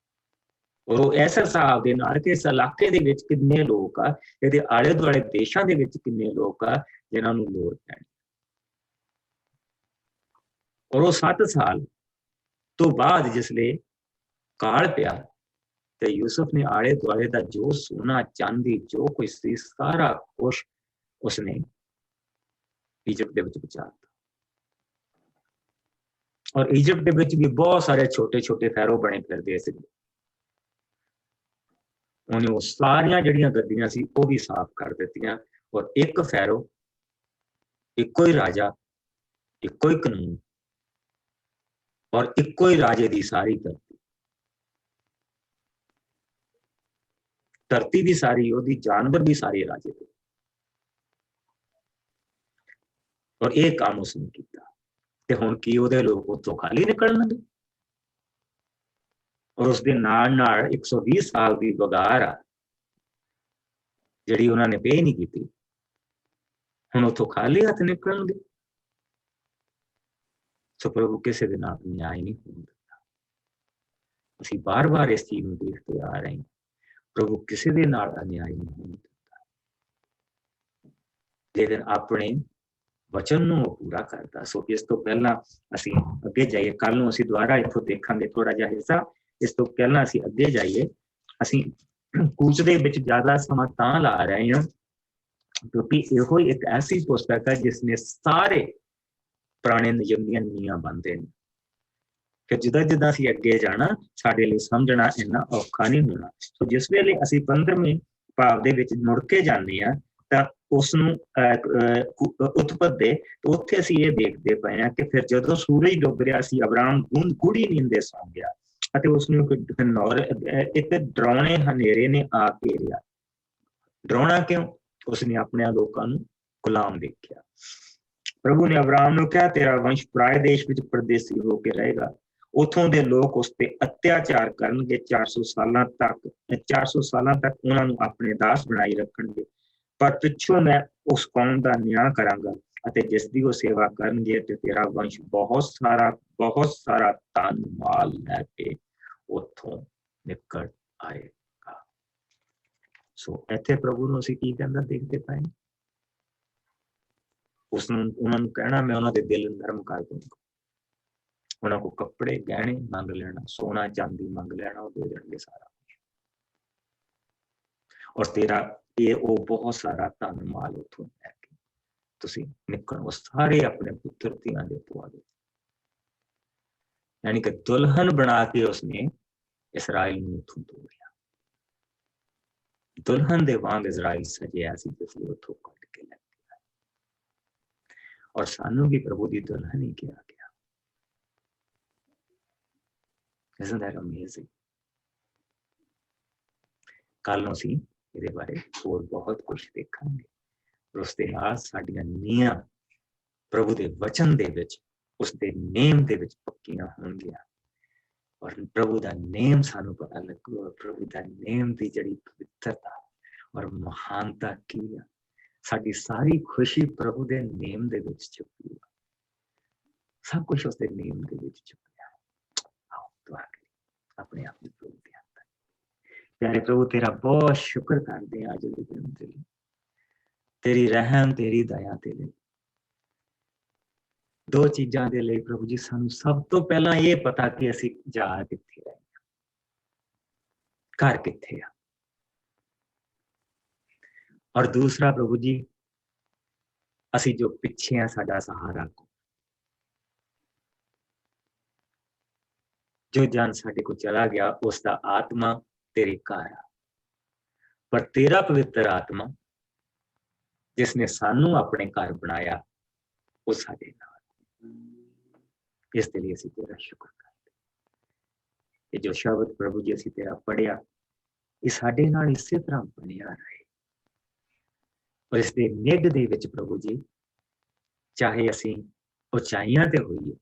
ਉਹ ਇਸ ਹਿਸਾਬ ਦੇ ਨਾਲ ਕਿ ਇਸ ਇਲਾਕੇ ਦੇ ਵਿੱਚ ਕਿੰਨੇ ਲੋਕ ਆ, ਇਹਦੇ ਆਲੇ ਦੁਆਲੇ ਦੇਸ਼ਾਂ ਦੇ ਵਿੱਚ ਕਿੰਨੇ ਲੋਕ ਆ ਜਿਨ੍ਹਾਂ ਨੂੰ ਲੋੜ ਪੈਣੀ। ਔਰ ਉਹ 7 ਸਾਲ ਤੋਂ ਬਾਅਦ ਜਿਸਲੇ ਕਾਲ ਪਿਆ ਤੇ ਯੂਸਫ ਨੇ ਆਲੇ ਦੁਆਲੇ ਦਾ ਜੋ ਸੋਨਾ ਚਾਂਦੀ ਜੋ ਕੁਝ ਸੀ ਸਾਰਾ ਕੁਛ ਉਸਨੇ ਇਜਿਪਟ ਦੇ ਵਿੱਚ ਪਹੁੰਚਾ ਦਿੱਤਾ। ਔਰ ਇਜਿਪਟ ਦੇ ਵਿੱਚ ਵੀ ਬਹੁਤ ਸਾਰੇ ਛੋਟੇ ਛੋਟੇ ਫੈਰੋ ਬਣੇ ਫਿਰਦੇ ਸੀ। ਉਹਨੇ ਉਹ ਸਾਰੀਆਂ ਜਿਹੜੀਆਂ ਗੱਦੀਆਂ ਸੀ ਉਹ ਵੀ ਸਾਫ਼ ਕਰ ਦਿੱਤੀਆਂ। ਔਰ ਇੱਕ ਫੈਰੋ, ਇੱਕੋ ਹੀ ਰਾਜਾ, ਇੱਕੋ ਹੀ ਕਾਨੂੰਨ ਔਰ ਇੱਕੋ ਹੀ ਰਾਜੇ ਦੀ ਸਾਰੀ ਧਰਤੀ ਵੀ ਸਾਰੀ ਉਹਦੀ, ਜਾਨਵਰ ਵੀ ਸਾਰੇ ਰਾਜੇ ਦੇ। ਔਰ ਇਹ ਕੰਮ ਉਸਨੇ ਕੀਤਾ ਤੇ ਹੁਣ ਕੀ ਉਹਦੇ ਲੋਕ ਉੱਥੋਂ ਖਾਲੀ ਨਿਕਲਣਗੇ? ਔਰ ਉਸਦੇ ਨਾਲ ਨਾਲ 120 ਸਾਲ ਦੀ ਵਗਾਰ ਆ ਜਿਹੜੀ ਉਹਨਾਂ ਨੇ ਪੇ ਨਹੀਂ ਕੀਤੀ, ਹੁਣ ਉੱਥੋਂ ਖਾਲੀ ਹੱਥ ਨਿਕਲਣਗੇ। ਸੋ ਪ੍ਰਭੂ ਕਿਸੇ ਦੇ ਨਾਲ ਨਿਆਂ ਨਹੀਂ ਹੋਣ ਦਿੰਦਾ। ਅਸੀਂ ਬਾਰ-ਬਾਰ ਇਸ ਚੀਜ਼ ਨੂੰ ਦੇਖਦੇ ਆ ਰਹੇ ਹਾਂ, ਪ੍ਰਭੂ ਕਿਸੇ ਦੇ ਨਾਲ ਅਨਿਆਂ ਨਹੀਂ ਹੋਣ ਦਿੰਦਾ। ਲੇਕਿਨ ਆਪਣੇ ਵਚਨ ਨੂੰ ਪੂਰਾ ਕਰਦਾ। ਸੋ ਇਸ ਤੋਂ ਪਹਿਲਾਂ ਅਸੀਂ ਅੱਗੇ ਜਾਈਏ, ਕੱਲ ਨੂੰ ਅਸੀਂ ਦੁਬਾਰਾ ਇੱਥੋਂ ਦੇਖਾਂਗੇ ਥੋੜਾ ਜਿਹਾ ਹਿੱਸਾ। ਇਸ ਤੋਂ ਪਹਿਲਾਂ ਅਸੀਂ ਅੱਗੇ ਜਾਈਏ। ਅਸੀਂ ਕੂਚ ਦੇ ਵਿੱਚ ਜ਼ਿਆਦਾ ਸਮਾਂ ਤਾਂ ਲਾ ਰਹੇ ਹਾਂ ਕਿਉਂਕਿ ਇਹੋ ਇੱਕ ਐਸੀ ਪੁਸਤਕ ਹੈ ਜਿਸਨੇ ਸਾਰੇ ਪੁਰਾਣੇ ਨਿਯਮ ਦੀਆਂ ਨੀਆਂ ਬੰਨ੍ਹਦੇ ਨੇ। ਫਿਰ ਜਿੱਦਾਂ ਜਿੱਦਾਂ ਅਸੀਂ ਅੱਗੇ ਜਾਣਾ ਸਾਡੇ ਲਈ ਸਮਝਣਾ ਇੰਨਾ ਔਖਾ ਨਹੀਂ ਹੋਣਾ। ਸੋ ਜਿਸ ਵੇਲੇ ਅਸੀਂ 15ਵੇਂ ਭਾਵ ਦੇ ਵਿੱਚ ਮੁੜ ਕੇ ਜਾਂਦੇ ਹਾਂ ਤਾਂ ਉਸਨੂੰ ਉਤਪਤ ਦੇ ਉੱਥੇ ਅਸੀਂ ਇਹ ਦੇਖਦੇ ਪਏ ਹਾਂ ਕਿ ਫਿਰ ਜਦੋਂ ਸੂਰਜ ਡੁੱਬ ਰਿਹਾ ਸੀ, ਅਬਰਾਮ ਗੂੜੀ ਨੀਂਦ ਦੇ ਸੌਂ ਗਿਆ ਅਤੇ ਉਸਨੂੰ ਇੱਕ ਡਰਾਉਣੇ ਹਨੇਰੇ ਨੇ ਆ ਘੇਰਿਆ। ਡਰਾਉਣਾ ਕਿਉਂ? ਉਸਨੇ ਆਪਣੇ ਲੋਕਾਂ ਨੂੰ ਗੁਲਾਮ ਦੇਖਿਆ। ਪ੍ਰਭੂ ਨੇ ਅਬਰਾਮ ਨੂੰ ਕਿਹਾ, ਤੇਰਾ ਵੰਸ਼ ਪਰਾਏ ਦੇਸ਼ ਵਿੱਚ ਪਰਦੇਸੀ ਹੋ ਕੇ ਰਹੇਗਾ। ਉੱਥੋਂ ਦੇ ਲੋਕ ਉਸ ਤੇ ਅਤਿਆਚਾਰ ਕਰਨਗੇ। 400 ਸਾਲਾਂ ਤੱਕ ਉਹਨਾਂ ਨੂੰ ਆਪਣੇ ਦਾਸ ਬਣਾਈ ਰੱਖਣਗੇ। ਪਰ ਪਿੱਛੋਂ ਮੈਂ ਉਸ ਕੌਮ ਦਾ ਨਿਆਂ ਕਰਾਂਗਾ ਅਤੇ ਜਿਸ ਦੀ ਉਹ ਸੇਵਾ ਕਰਨਗੇ ਤੇ ਤੇਰਾ ਵੰਸ਼ ਬਹੁਤ ਸਾਰਾ ਧਨ ਮਾਲ ਲੈ ਕੇ ਉੱਥੋਂ ਨਿਕਲ ਆਏਗਾ। ਸੋ ਇੱਥੇ ਪ੍ਰਭੂ ਨੂੰ ਅਸੀਂ ਕੀ ਕਹਿੰਦਾ ਦੇਖਦੇ ਪਏ? ਉਹਨਾਂ ਨੂੰ ਕਹਿਣਾ ਮੈਂ ਉਹਨਾਂ ਦੇ ਦਿਲ ਨਰਮ ਕਰ ਦੂੰਗਾ। ਉਹਨਾਂ ਕੋਲ ਕੱਪੜੇ ਗਹਿਣੇ ਮੰਗ ਲੈਣਾ, ਸੋਨਾ ਚਾਂਦੀ ਮੰਗ ਲੈਣਾ, ਉਹ ਦੇ ਦੇਣਗੇ ਸਾਰਾ ਕੁਝ। ਔਰ ਤੇਰਾ ਉਹ ਬਹੁਤ ਸਾਰਾ ਧਨ ਮਾਲ ਉੱਥੋਂ ਲੈ ਕੇ ਤੁਸੀਂ ਨਿਕਲੋ। ਉਹ ਸਾਰੇ ਆਪਣੇ ਪੁੱਤਰ ਧੀਆਂ ਦੇ ਪਵਾ ਦੇ, ਯਾਨੀ ਕਿ ਦੁਲਹਨ ਬਣਾ ਕੇ ਉਸਨੇ ਇਸਰਾਇਲ ਨੂੰ ਉੱਥੋਂ ਤੋਰਿਆ। ਦੁਲਹਨ ਦੇ ਵਾਂਗ ਇਸਰਾਇਲ ਸਜਿਆ ਸੀ ਜਿਸ ਲਈ ਉੱਥੋਂ ਕੱਢ ਕੇ ਲੈ ਗਿਆ। ਔਰ ਸਾਨੂੰ ਵੀ ਪ੍ਰਭੂ ਦੀ ਦੁਲਹਨ ਹੀ ਕਿਹਾ ਗਿਆ। Isn't that amazing? ਕੱਲ ਨੂੰ ਅਸੀਂ ਇਹਦੇ ਬਾਰੇ ਹੋਰ ਬਹੁਤ ਕੁਝ ਦੇਖਾਂਗੇ। ਉਸ ਦੇ ਨਾਲ ਸਾਡੀਆਂ ਨੀਆਂ ਪ੍ਰਭੂ ਦੇ ਵਚਨ ਦੇ ਵਿੱਚ, ਉਸ ਦੇ ਨੇਮ ਦੇ ਵਿੱਚ ਪੱਕੀਆਂ ਹੋਣਗੀਆਂ। ਔਰ ਪ੍ਰਭੂ ਦਾ ਨੇਮ ਸਾਨੂੰ ਪਤਾ ਲੱਗੂਗਾ। ਪ੍ਰਭੂ ਦਾ ਨੇਮ ਦੀ ਜਿਹੜੀ ਪਵਿੱਤਰਤਾ ਔਰ ਮਹਾਨਤਾ ਕੀ ਆ। ਸਾਡੀ ਸਾਰੀ ਖੁਸ਼ੀ ਪ੍ਰਭੂ ਦੇ ਨੇਮ ਦੇ ਵਿੱਚ ਛੁਪੀ ਹੈ। ਸਭ ਕੁਝ ਉਸ ਦੇ ਨੇਮ ਦੇ ਵਿੱਚ ਛੁਪਿਆ ਹੈ। ਆਓ ਦੁਆ ਕਰੀਏ ਆਪਣੇ ਆਪ ਨੂੰ ਪ੍ਰਭੂ ਦੇ ਹੱਥ। ਪਿਆਰੇ ਪ੍ਰਭੂ, ਤੇਰਾ ਬਹੁਤ ਸ਼ੁਕਰ ਕਰਦੇ ਹਾਂ ਅੱਜ ਦੇ ਦਿਨ ਦੇ ਲਈ, ਤੇਰੀ ਰਹਿਮ, ਤੇਰੀ ਦਇਆ ਦੇ ਲਈ। ਦੋ ਚੀਜ਼ਾਂ ਦੇ ਲਈ ਪ੍ਰਭੂ ਜੀ, ਸਾਨੂੰ ਸਭ ਤੋਂ ਪਹਿਲਾਂ ਇਹ ਪਤਾ ਕਿ ਅਸੀਂ ਜਾ ਕਿੱਥੇ ਰਹੇ ਹਾਂ, ਘਰ ਕਿੱਥੇ ਆ। ਔਰ ਦੂਸਰਾ ਪ੍ਰਭੂ ਜੀ ਅਸੀਂ ਜੋ ਪਿੱਛੇ ਆ ਸਾਡਾ ਸਹਾਰਾ ਕੋ ਜੋ ਜਾਨ ਸਾਡੇ ਕੋ ਚਲਾ ਗਿਆ ਉਸ ਦਾ ਆਤਮਾ ਤੇਰੇ ਘਰ ਆ ਪਰ ਤੇਰਾ ਪਵਿੱਤਰ ਆਤਮਾ ਜਿਸਨੇ ਸਾਨੂੰ ਆਪਣੇ ਘਰ ਬਣਾਇਆ ਉਹ ਸਾਡੇ ਨਾਲ ਇਸ ਦੇ ਲਈ ਅਸੀਂ ਤੇਰਾ ਸ਼ੁਕਰ ਕਰਦੇ ਇਹ ਜੋ ਸ਼ਬਦ ਪ੍ਰਭੂ ਜੀ ਅਸੀਂ ਤੇਰਾ ਪੜਿਆ ਇਹ ਸਾਡੇ ਨਾਲ ਇਸੇ ਤਰ੍ਹਾਂ ਬਣਿਆ ਰਹੇ ਔਰ ਇਸ ਦੇ ਨਿੱਘ ਦੇ ਵਿੱਚ ਪ੍ਰਭੂ ਜੀ ਚਾਹੇ ਅਸੀਂ ਉਚਾਈਆਂ ਤੇ ਹੋਈਏ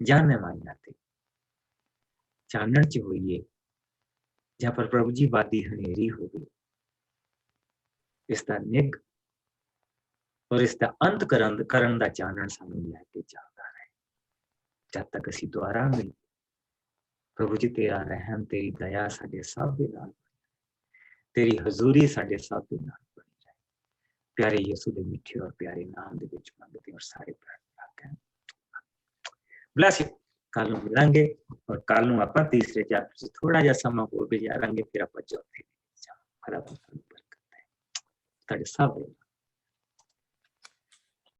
ਜਾਂ ਨਿਵਾਈਆਂ ਤੇ ਚਾਨਣ ਚ ਹੋਈਏ ਜਾਂ ਪਰ ਪ੍ਰਭੂ ਜੀ ਵਾਦੀ ਹਨੇਰੀ ਹੋਵੇ ਇਸ ਦਾ ਨਿੱਘ ਔਰ ਇਸ ਦਾ ਅੰਤ ਕਰਨ ਦਾ ਚਾਨਣ ਸਾਨੂੰ ਲੈ ਕੇ ਚੱਲਦਾ ਰਹੇ ਜਦ ਤੱਕ ਅਸੀਂ ਦੁਆਰਾ ਮਿਲ ਪ੍ਰਭੂ ਜੀ ਤੇਰਾ ਰਹਿਮ ਤੇਰੀ ਦਇਆ ਸਾਡੇ ਸਭ ਦੇ ਨਾਲ ਤੇਰੀ ਹਜ਼ੂਰੀ ਸਾਡੇ ਸਭ ਦੇ ਨਾਲ ਬਣੀ ਰਹੇ ਪਿਆਰੇ ਯਿਸੂ ਦੇ ਮਿੱਠੇ ਔਰ ਪਿਆਰੇ ਨਾਮ ਦੇ ਵਿੱਚ ਮੰਗਦੇ ਔਰ ਸਾਰੇ ਪ੍ਰਾਰਥਨਾ ਕਰਾਂ ਬਲੈਸ ਯੂ ਕੱਲ ਨੂੰ ਮਿਲਾਂਗੇ ਔਰ ਕੱਲ ਨੂੰ ਆਪਾਂ ਤੀਸਰੇ ਚੈਪਟਰ 'ਚ ਥੋੜਾ ਜਿਹਾ ਸਮਾਂ ਹੋਰ ਗੁਜ਼ਾਰਾਂਗੇ ਫਿਰ ਆਪਾਂ ਚੌਥੇ ਖੁਦਾ ਤੁਹਾਨੂੰ ਬਰਕਤ ਦੇ ਤੁਹਾਡੇ ਸਭ ਦੇ